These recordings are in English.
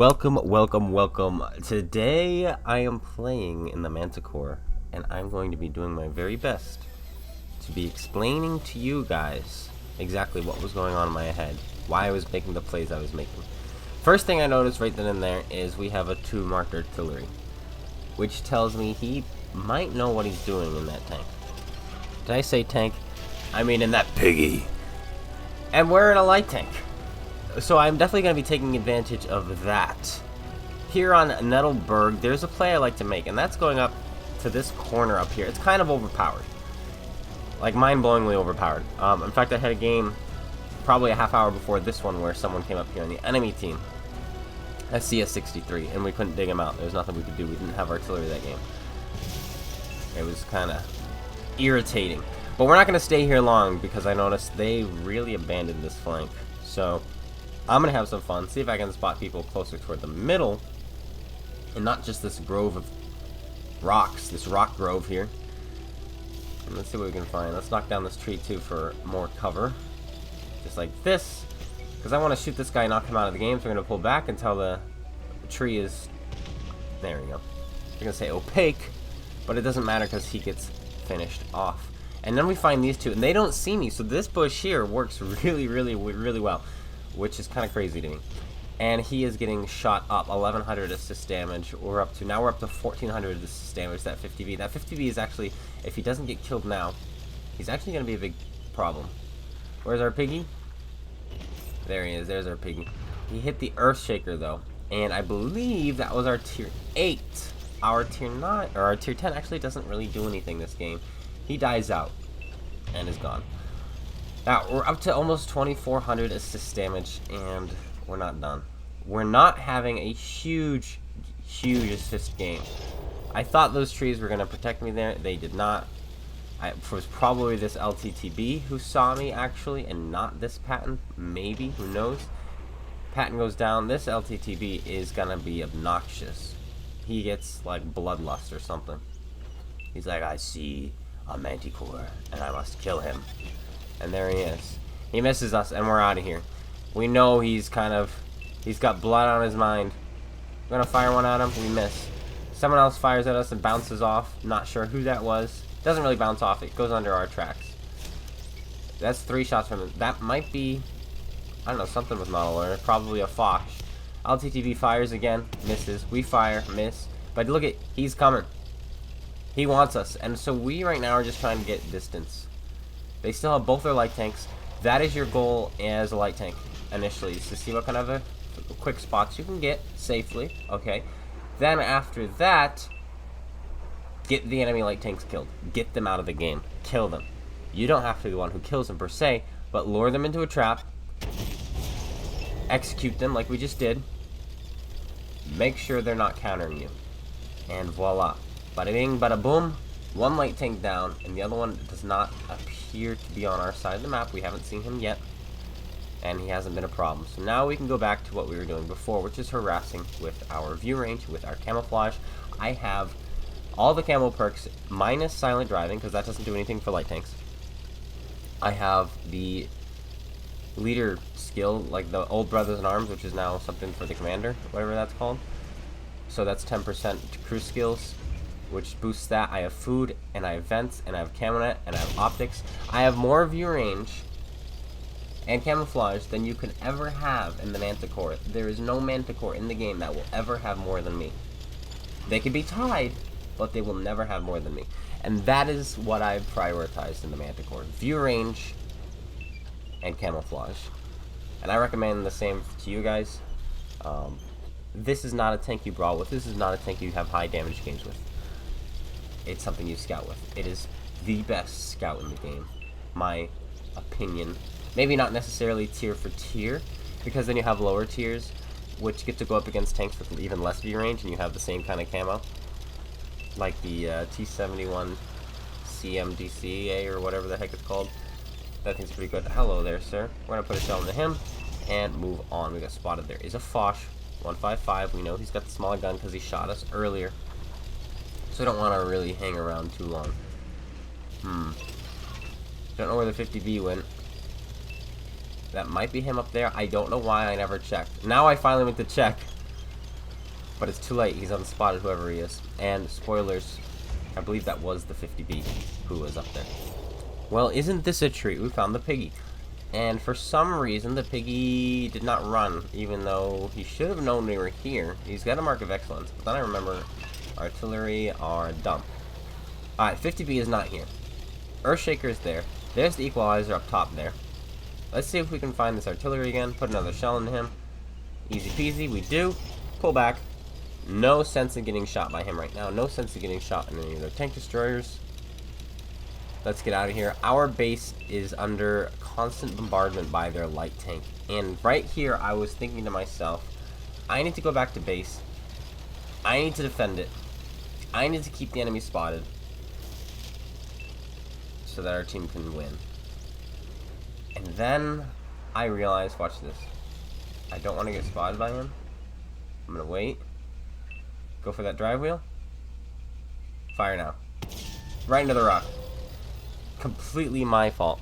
Welcome. Today I am playing in the Manticore, and I'm going to be doing my very best to be explaining to you guys exactly what was going on in my head, why I was making the plays I was making. First thing I noticed right then and there is we have a 2 marked artillery, which tells me he might know what he's doing in that tank. Did I say tank? I mean in that piggy. And we're in a light tank. So I'm definitely going to be taking advantage of that. Here on Nebelburg, there's a play I like to make, and that's going up to this corner up here. It's kind of overpowered. Like, mind-blowingly overpowered. In fact, I had a game probably a half hour before this one where someone came up here on the enemy team. A CS-63, and we couldn't dig him out. There was nothing we could do. We didn't have artillery that game. It was kind of irritating. But we're not going to stay here long because I noticed they really abandoned this flank. So I'm going to have some fun, see if I can spot people closer toward the middle, and not just this grove of rocks, this rock grove here. And let's see what we can find. Let's knock down this tree too for more cover. Just like this, because I want to shoot this guy and knock him out of the game, so we're going to pull back until the tree is, there we go. I'm going to say opaque, but it doesn't matter because he gets finished off. And then we find these two, and they don't see me, so this bush here works really well, which is kind of crazy to me. And he is getting shot up, 1100 assist damage. Now we're up to 1400 assist damage. That 50V. That 50V is actually, if he doesn't get killed now, he's actually going to be a big problem. Where's our piggy? There he is. There's our piggy. He hit the Earthshaker though, and I believe that was our tier 8. Our tier 9 or our tier 10 actually doesn't really do anything this game. He dies out and is gone. Now, we're up to almost 2400 assist damage, and we're not done. We're not having a huge assist game. I thought those trees were going to protect me there. They did not. It was probably this LTTB who saw me, actually, and not this Patton. Maybe. Who knows? Patton goes down. This LTTB is going to be obnoxious. He gets, like, bloodlust or something. He's like, I see a Manticore, and I must kill him. And there he is. He misses us, and we're out of here. We know he's got blood on his mind. We're gonna fire one at him. We miss. Someone else fires at us and bounces off. Not sure who that was. Doesn't really bounce off. It goes under our tracks. That's 3 shots from him. That might be, I don't know, something with not alert. Probably a Foch. LTTV fires again. Misses. We fire. Miss. But look at, he's coming. He wants us. And so we right now are just trying to get distance. They still have both their light tanks. That is your goal as a light tank initially, is to see what kind of quick spots you can get safely. Okay. Then after that, get the enemy light tanks killed. Get them out of the game. Kill them. You don't have to be the one who kills them per se, but lure them into a trap. Execute them like we just did. Make sure they're not countering you. And voila. Bada bing, bada boom. One light tank down, and the other one does not appear to be on our side of the map. We haven't seen him yet, and he hasn't been a problem. So now we can go back to what we were doing before, which is harassing with our view range, with our camouflage. I have all the camo perks minus silent driving, because that doesn't do anything for light tanks. I have the leader skill, like the old brothers in arms, which is now something for the commander, whatever that's called. So that's 10% to crew skills, which boosts that. I have food, and I have vents, and I have camo net, and I have optics. I have more view range and camouflage than you could ever have in the Manticore. There is no Manticore in the game that will ever have more than me. They could be tied, but they will never have more than me. And that is what I've prioritized in the Manticore. View range and camouflage. And I recommend the same to you guys. This is not a tank you brawl with. This is not a tank you have high damage games with. It's something you scout with. It is the best scout in the game, my opinion. Maybe not necessarily tier for tier, because then you have lower tiers, which get to go up against tanks with even less view range, and you have the same kind of camo, like the T71 CMDCA or whatever the heck it's called. That thing's pretty good. Hello there, sir. We're gonna put a shell into him and move on. We got spotted. There is a Foch 155. We know he's got the smaller gun because he shot us earlier. So I don't want to really hang around too long. Don't know where the 50V went. That might be him up there. I don't know why I never checked. Now I finally went to check. But it's too late. He's unspotted, whoever he is. And spoilers, I believe that was the 50B who was up there. Well, isn't this a treat? We found the piggy. And for some reason, the piggy did not run, even though he should have known we were here. He's got a mark of excellence. But then I remember artillery are dumb. Alright, 50B is not here. Earthshaker is there. There's the equalizer up top there. Let's see if we can find this artillery again. Put another shell into him. Easy peasy, we do. Pull back. No sense in getting shot by him right now. No sense in getting shot in any of their tank destroyers. Let's get out of here. Our base is under constant bombardment by their light tank. And right here, I was thinking to myself, I need to go back to base. I need to defend it. I need to keep the enemy spotted so that our team can win. And then I realized, watch this. I don't want to get spotted by him. I'm going to wait. Go for that drive wheel. Fire now. Right into the rock. Completely my fault.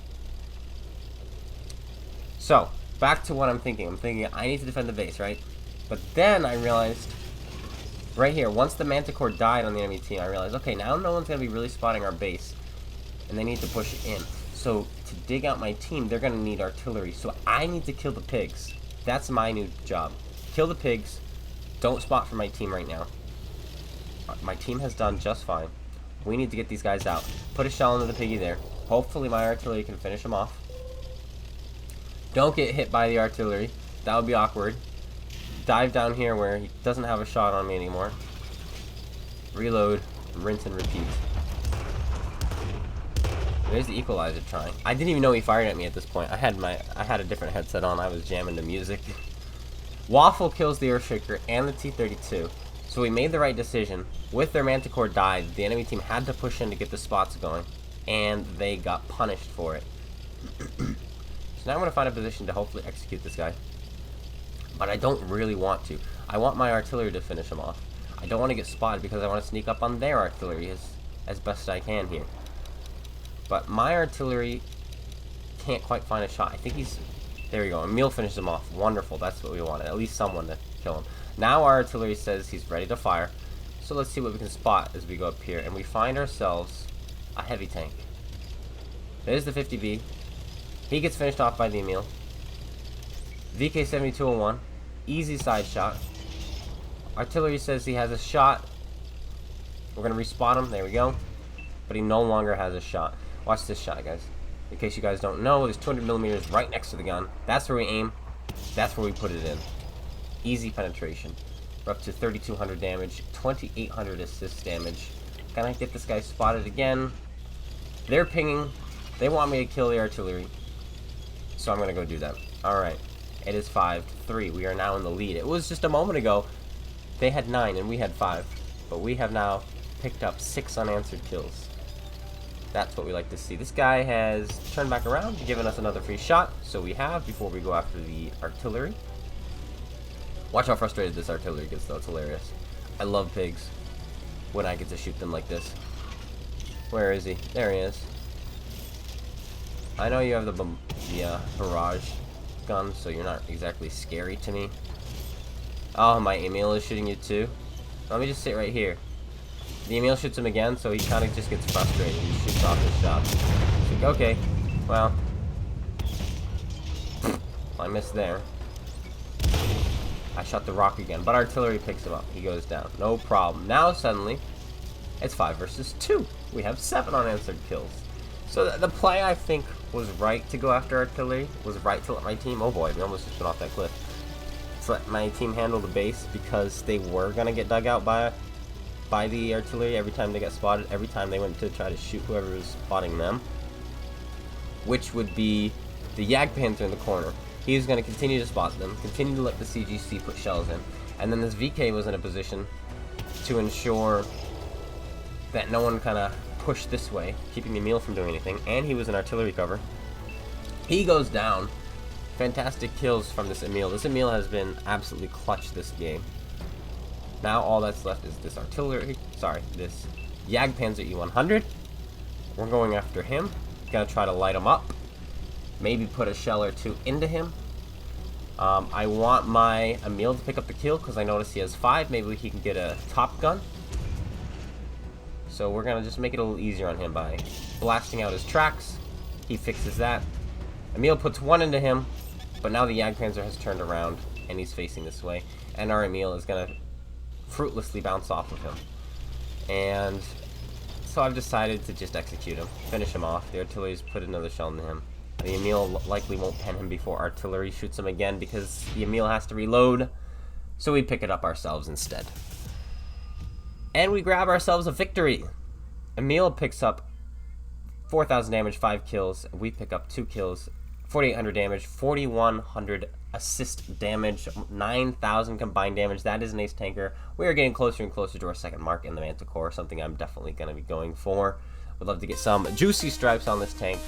So, back to what I'm thinking. I'm thinking I need to defend the base, right? But then I realized, right here, once the Manticore died on the enemy team, I realized, okay, now no one's going to be really spotting our base. And they need to push it in. So, to dig out my team, they're going to need artillery. So, I need to kill the pigs. That's my new job. Kill the pigs. Don't spot for my team right now. My team has done just fine. We need to get these guys out. Put a shell into the piggy there. Hopefully my artillery can finish him off. Don't get hit by the artillery. That would be awkward. Dive down here where he doesn't have a shot on me anymore. Reload. Rinse and repeat. There's the equalizer trying. I didn't even know he fired at me at this point. I had a different headset on. I was jamming to music. Waffle kills the Earthshaker and the T-32. So we made the right decision. With their Manticore died, the enemy team had to push in to get the spots going. And they got punished for it. So now I'm going to find a position to hopefully execute this guy. But I don't really want to. I want my artillery to finish him off. I don't want to get spotted because I want to sneak up on their artillery as best I can here. But my artillery can't quite find a shot. I think he's... There we go. Emil finishes him off. Wonderful. That's what we wanted. At least someone to kill him. Now our artillery says he's ready to fire. So let's see what we can spot as we go up here. And we find ourselves a heavy tank. There's the 50B. He gets finished off by the Emil. VK-7201. Easy side shot. Artillery says he has a shot. We're going to respot him. There we go. But he no longer has a shot. Watch this shot, guys. In case you guys don't know, there's 200 millimeters right next to the gun. That's where we aim. That's where we put it in. Easy penetration. We're up to 3,200 damage, 2,800 assist damage. Can I get this guy spotted again? They're pinging. They want me to kill the artillery. So I'm going to go do that. Alright. It is 5-3. We are now in the lead. It was just a moment ago. They had 9 and we had 5. But we have now picked up 6 unanswered kills. That's what we like to see. This guy has turned back around, given us another free shot. So we have, before we go after the artillery. Watch how frustrated this artillery gets, though. It's hilarious. I love pigs when I get to shoot them like this. Where is he? There he is. I know you have the barrage gun, so you're not exactly scary to me. Oh, my Emil is shooting you too. Let me just sit right here. The Emil shoots him again, so he kind of just gets frustrated. He shoots off his shots. Like, okay, well, I missed there. I shot the rock again, but artillery picks him up. He goes down. No problem. Now, suddenly, it's 5 versus 2. We have 7 unanswered kills. So the play, I think, was right to go after artillery. Was right to let my team... Oh boy, we almost just went off that cliff. To let my team handle the base because they were going to get dug out by the artillery every time they got spotted. Every time they went to try to shoot whoever was spotting them. Which would be the Jagdpanzer in the corner. He was going to continue to spot them, continue to let the CGC put shells in, and then this VK was in a position to ensure that no one kind of pushed this way, keeping the Emil from doing anything, and he was in artillery cover. He goes down. Fantastic kills from this Emil. This Emil has been absolutely clutch this game. Now all that's left is this artillery, this Jagdpanzer E100. We're going after him. Gonna try to light him up. Maybe put a shell or 2 into him. I want my Emil to pick up the kill because I noticed he has 5. Maybe he can get a top gun. So we're going to just make it a little easier on him by blasting out his tracks. He fixes that. Emil puts 1 into him, but now the Jagdpanzer has turned around and he's facing this way. And our Emil is going to fruitlessly bounce off of him. And so I've decided to just execute him, finish him off. The artillery's put another shell into him. The Emil likely won't pen him before artillery shoots him again because the Emil has to reload. So we pick it up ourselves instead. And we grab ourselves a victory. Emil picks up 4,000 damage, 5 kills. We pick up 2 kills, 4,800 damage, 4,100 assist damage, 9,000 combined damage. That is an ace tanker. We are getting closer and closer to our second mark in the Manticore, something I'm definitely going to be going for. Would love to get some juicy stripes on this tank.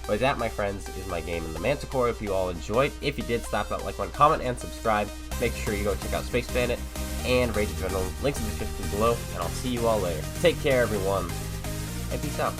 But that, my friends, is my game in the Manticore. If you all enjoyed, if you did, slap that like, comment, and subscribe. Make sure you go check out SpaceBANDIT and Rage Adrenaline. Links in the description below, and I'll see you all later. Take care, everyone, and peace out.